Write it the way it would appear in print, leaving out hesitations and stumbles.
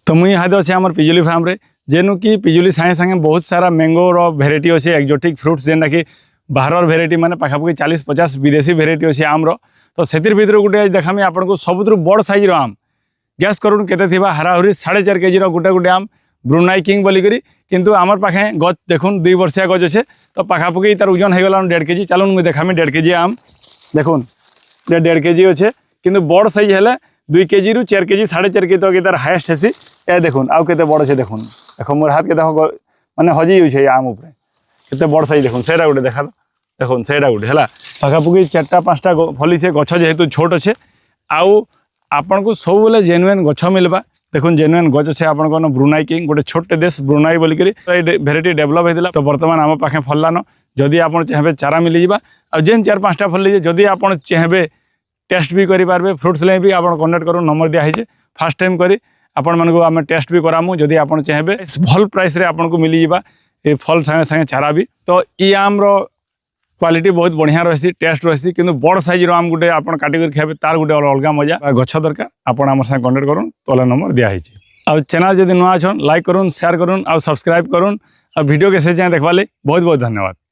तो मुई यहाँ अच्छे आम पिजुली फार्म रे जेनु कि पिजुली सागे सागे बहुत सारा मैंगोर भेराइटी अच्छे एक्जोटिक फ्रुट्स जेनटा कि बाहर भेराइटी मैंने पाखापाखि 40-50 विदेशी भेराइटी अच्छे आम्र। तो से भर गोटे देखामी आपको सबुठ बड़ सैज आम गैस करूँ के हाराहुरी 4.5 केजी गोटे गोटे आम ब्रुनाई किंग बोलिकी किंतु आमर पाखे गच देखुन 2 वर्षिया गच अच्छे। तो पाखापाखि तार ओजन हो गला 1.5 केजी। चलून मुझे देखामी 1.5 केजी आम देखुन 1.5 केजी अच्छे किंतु बड़ साइज है 2 केजी रु 4 केजी 4.5 केजी तक तार हाएस्ट हेसी। ए देखुन आउ के बड़ अच्छे देखुन देख मोर हाथ के माने हजी जाऊे आम उपरे के बड़ साइज देखुन सेटा गोटे देखा देखुन सेटा गोटे है पाखापाखि 4-5टा फली से गछ जेहेतु छोट अच्छे आउ आपन को सब बेले जेनुइन गछ मिलवा। देखुन जेनुइन गछ अच्छे आपन ब्रुनाई किंग गोटे छोटे देश ब्रुनाई बोलिकी भेराइटी डेभलप होता। तो बर्तमान आम पाखे फल्लान जदि आप चाहे चारा मिल जा आ जेन 4-5टा फल जदि आप चाहे टेस्ट भी करेंगे फ्रुट्स ले भी आप कनेक्ट करूँ नंबर दिखाई फास्ट टाइम करी आपण मानक आम टेस्ट भी करामु जदि आप चाहे भल प्राइस रे आपन को मिल जावा ये फल सागे सागे चारा भी। तो ये आमर क्वालिटी बहुत बढ़िया रही टेस्ट रही कि बड़ साइज आम गोटे आप काटिक खाए तार गोटे अलग मजा गछ दरकार आप सागे कनेक्ट करूँ तले नंबर दिखाई। आ चैनल जदि नुआ छन लाइक करूँ शेयर करूँ आ सब्सक्राइब करूँ आ वीडियो के से देखवा बहुत बहुत धन्यवाद।